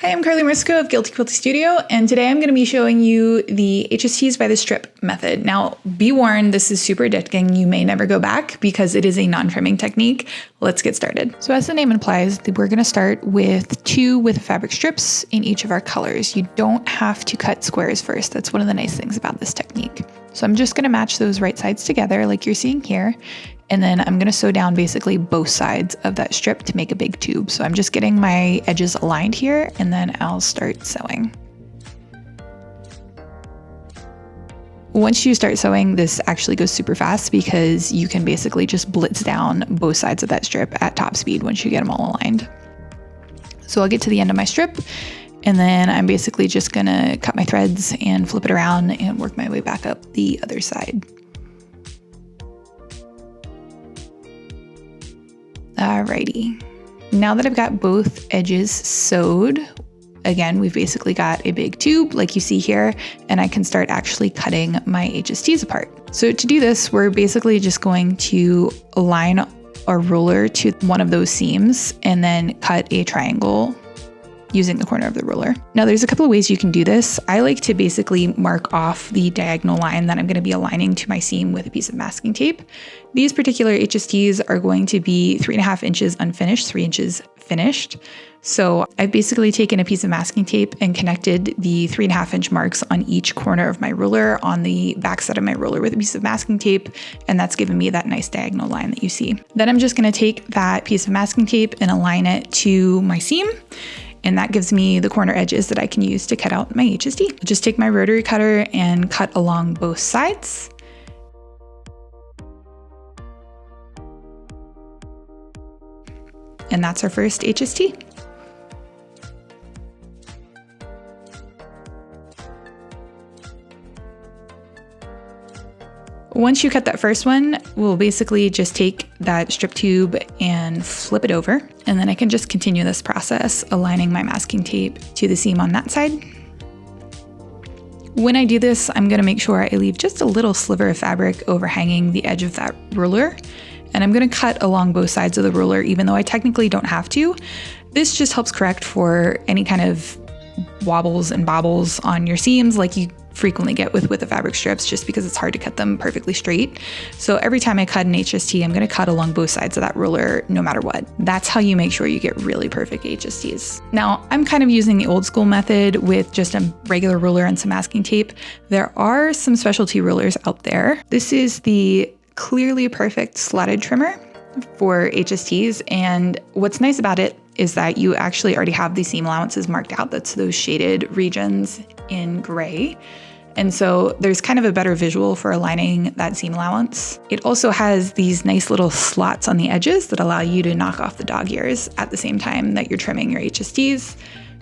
Hi, I'm Carly Marisco of Guilty Quilty Studio, and today I'm going to be showing you the HSTs by the strip method. Now, be warned, this is super addicting. You may never go back because it is a non-trimming technique. Let's get started. So as the name implies, we're going to start with 2 with fabric strips in each of our colors. You don't have to cut squares first. That's one of the nice things about this technique. So I'm just going to match those right sides together like you're seeing here. And then I'm going to sew down basically both sides of that strip to make a big tube. So I'm just getting my edges aligned here, and then I'll start sewing. Once you start sewing, this actually goes super fast because you can basically just blitz down both sides of that strip at top speed once you get them all aligned. So I'll get to the end of my strip, and then I'm basically just going to cut my threads and flip it around and work my way back up the other side. Alrighty, now that I've got both edges sewed, again, we've basically got a big tube like you see here, and I can start actually cutting my HSTs apart. So to do this, we're basically just going to align our ruler to one of those seams and then cut a triangle using the corner of the ruler. Now there's a couple of ways you can do this. I like to basically mark off the diagonal line that I'm going to be aligning to my seam with a piece of masking tape. These particular HSTs are going to be 3.5 inches unfinished, 3 inches finished. So I've basically taken a piece of masking tape and connected the 3.5 inch marks on each corner of my ruler on the back side of my ruler with a piece of masking tape, and that's given me that nice diagonal line that you see. Then I'm just going to take that piece of masking tape and align it to my seam. And that gives me the corner edges that I can use to cut out my HST. I'll just take my rotary cutter and cut along both sides. And that's our first HST. Once you cut that first one, we'll basically just take that strip tube and flip it over. And then I can just continue this process, aligning my masking tape to the seam on that side. When I do this, I'm gonna make sure I leave just a little sliver of fabric overhanging the edge of that ruler. And I'm gonna cut along both sides of the ruler, even though I technically don't have to. This just helps correct for any kind of wobbles and bobbles on your seams like you frequently get with the fabric strips, just because it's hard to cut them perfectly straight. So every time I cut an HST, I'm going to cut along both sides of that ruler no matter what. That's how you make sure you get really perfect HSTs. Now, I'm kind of using the old school method with just a regular ruler and some masking tape. There are some specialty rulers out there. This is the Clearly Perfect slotted trimmer for HSTs, and what's nice about it is that you actually already have the seam allowances marked out. That's those shaded regions in gray. And so there's kind of a better visual for aligning that seam allowance. It also has these nice little slots on the edges that allow you to knock off the dog ears at the same time that you're trimming your HSTs.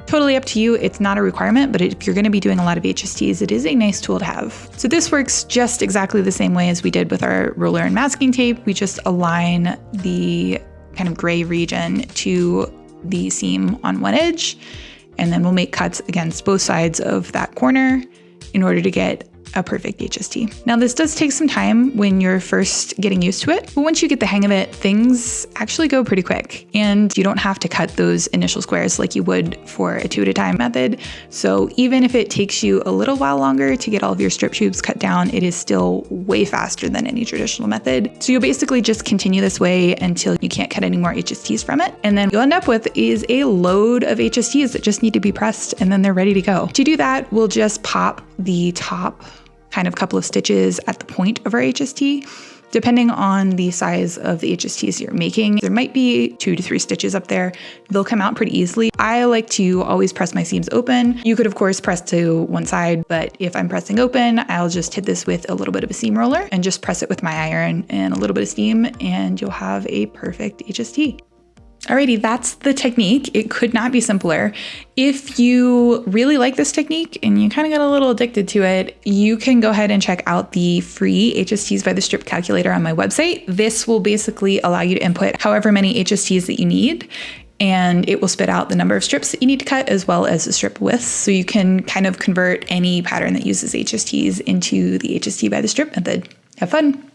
Totally up to you. It's not a requirement, but if you're going to be doing a lot of HSTs, it is a nice tool to have. So this works just exactly the same way as we did with our ruler and masking tape. We just align the kind of gray region to the seam on one edge, and then we'll make cuts against both sides of that corner in order to get a perfect HST. Now this does take some time when you're first getting used to it, but once you get the hang of it, things actually go pretty quick, and you don't have to cut those initial squares like you would for a 2 at a time method. So even if it takes you a little while longer to get all of your strip tubes cut down, it is still way faster than any traditional method. So you'll basically just continue this way until you can't cut any more HSTs from it. And then you'll end up with is a load of HSTs that just need to be pressed, and then they're ready to go. To do that, we'll just pop the top kind of couple of stitches at the point of our HST. Depending on the size of the HSTs you're making, there might be 2 to 3 stitches up there. They'll come out pretty easily. I like to always press my seams open. You could of course press to one side, but if I'm pressing open, I'll just hit this with a little bit of a seam roller and just press it with my iron and a little bit of steam, and you'll have a perfect HST. Alrighty, that's the technique. It could not be simpler. If you really like this technique and you kind of got a little addicted to it, you can go ahead and check out the free HSTs by the strip calculator on my website. This will basically allow you to input however many HSTs that you need, and it will spit out the number of strips that you need to cut as well as the strip widths. So you can kind of convert any pattern that uses HSTs into the HST by the strip method. Have fun.